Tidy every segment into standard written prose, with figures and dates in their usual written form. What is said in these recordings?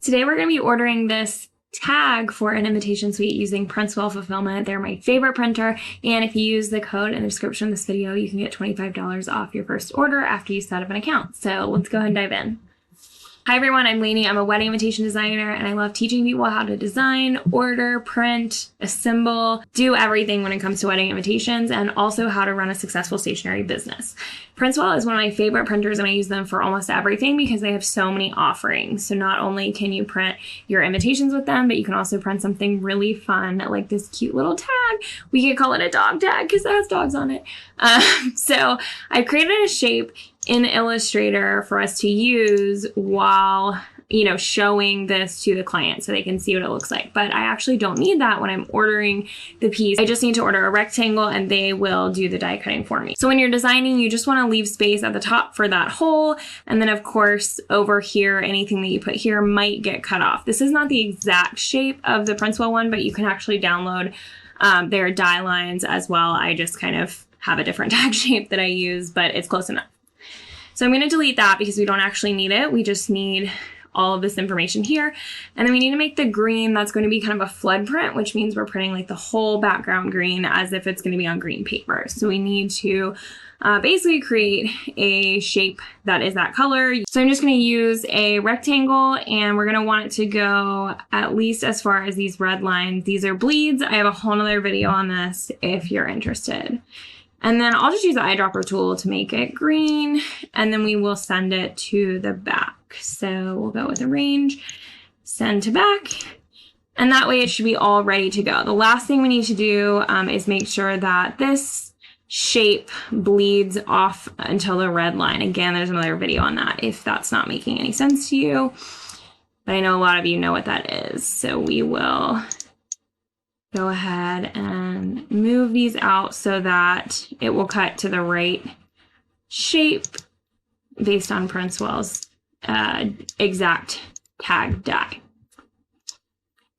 Today we're going to be ordering this tag for an invitation suite using PrintsWell Fulfillment. They're my favorite printer, and if you use the code in the description of this video, you can get $25 off your first order after you set up an account. So let's go ahead and dive in. Hi everyone, I'm Laney. I'm a wedding invitation designer, and I love teaching people how to design, order, print, assemble, do everything when it comes to wedding invitations, and also how to run a successful stationery business. PrintsWell is one of my favorite printers, and I use them for almost everything because they have so many offerings. So not only can you print your invitations with them, but you can also print something really fun like this cute little tag. We could call it a dog tag because it has dogs on it. So I created a shape in Illustrator for us to use while, showing this to the client so they can see what it looks like. But I actually don't need that when I'm ordering the piece. I just need to order a rectangle and they will do the die cutting for me. So when you're designing, you just want to leave space at the top for that hole. And then of course, over here, anything that you put here might get cut off. This is not the exact shape of the PrintsWell one, but you can actually download their die lines as well. I just kind of have a different tag shape that I use, but it's close enough. So I'm going to delete that because we don't actually need it. We just need all of this information here. And then we need to make the green that's going to be kind of a flood print, which means we're printing like the whole background green as if it's going to be on green paper. So we need to basically create a shape that is that color. So I'm just going to use a rectangle, and we're going to want it to go at least as far as these red lines. These are bleeds. I have a whole nother video on this if you're interested. And then I'll just use the eyedropper tool to make it green, and then we will send it to the back. So we'll go with a range, send to back, and that way it should be all ready to go. The last thing we need to do is make sure that this shape bleeds off until the red line. Again, there's another video on that if that's not making any sense to you, but I know a lot of you know what that is. So we will go ahead and move these out so that it will cut to the right shape based on PrintsWell's exact tag die.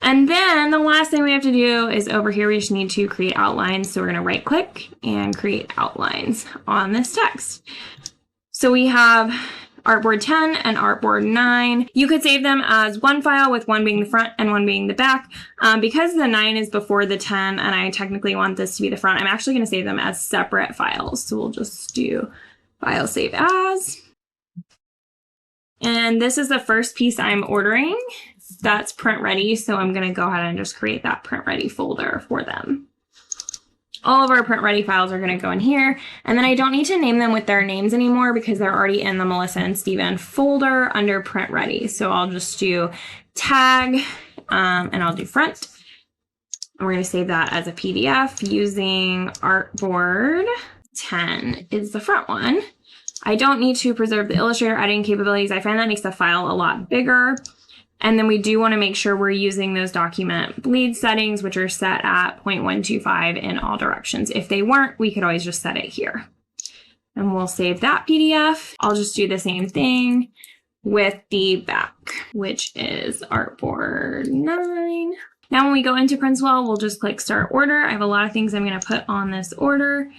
And then the last thing we have to do is over here, we just need to create outlines. So we're going to right click and create outlines on this text. So we have Artboard 10 and Artboard 9. You could save them as one file with one being the front and one being the back. Because the 9 is before the 10 and I technically want this to be the front, I'm actually going to save them as separate files. So we'll just do File Save As. And this is the first piece I'm ordering. That's print ready. So I'm going to go ahead and just create that print ready folder for them. All of our print ready files are going to go in here, and then I don't need to name them with their names anymore because they're already in the Melissa and Steven folder under print ready. So I'll just do tag and I'll do front. And we're going to save that as a PDF using Artboard 10 is the front one. I don't need to preserve the Illustrator editing capabilities. I find that makes the file a lot bigger. And then we do want to make sure we're using those document bleed settings, which are set at 0.125 in all directions. If they weren't, we could always just set it here. And we'll save that PDF. I'll just do the same thing with the back, which is Artboard 9. Now when we go into PrintsWell, we'll just click Start Order. I have a lot of things I'm going to put on this order.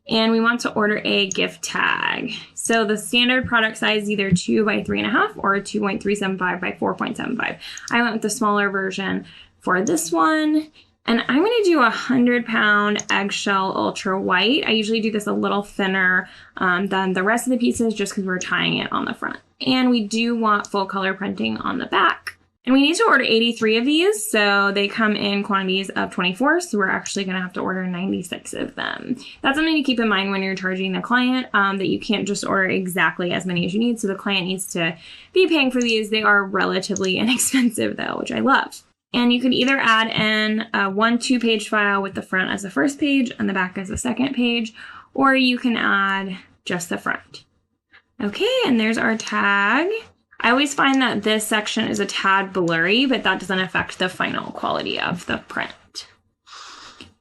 And we want to order a gift tag. So the standard product size is either 2 by 3.5 or 2.375 by 4.75. I went with the smaller version for this one. And I'm going to do a 100-pound eggshell ultra white. I usually do this a little thinner than the rest of the pieces just because we're tying it on the front. And we do want full color printing on the back. And we need to order 83 of these, so they come in quantities of 24, so we're actually going to have to order 96 of them. That's something to keep in mind when you're charging the client, that you can't just order exactly as many as you need, so the client needs to be paying for these. They are relatively inexpensive though, which I love. And you can either add in a 1-2-page file with the front as the first page and the back as the second page, or you can add just the front. Okay, and there's our tag. I always find that this section is a tad blurry, but that doesn't affect the final quality of the print.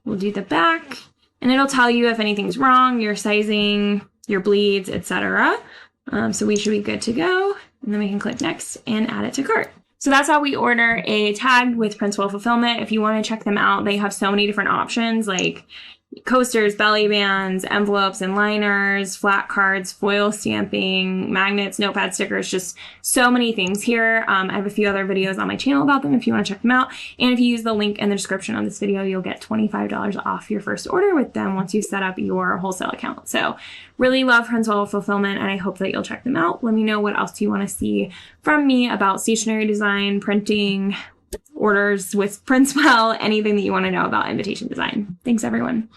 We'll do the back, and it'll tell you if anything's wrong, your sizing, your bleeds, etc. So we should be good to go. And then we can click Next and add it to cart. So that's how we order a tag with PrintsWell Fulfillment. If you want to check them out, they have so many different options like coasters, belly bands, envelopes and liners, flat cards, foil stamping, magnets, notepad stickers, just so many things here. I have a few other videos on my channel about them if you want to check them out. And if you use the link in the description of this video, you'll get $25 off your first order with them once you set up your wholesale account. So really love PrintsWell Fulfillment, and I hope that you'll check them out. Let me know what else you want to see from me about stationery design, printing, orders with PrintsWell, anything that you want to know about invitation design. Thanks, everyone.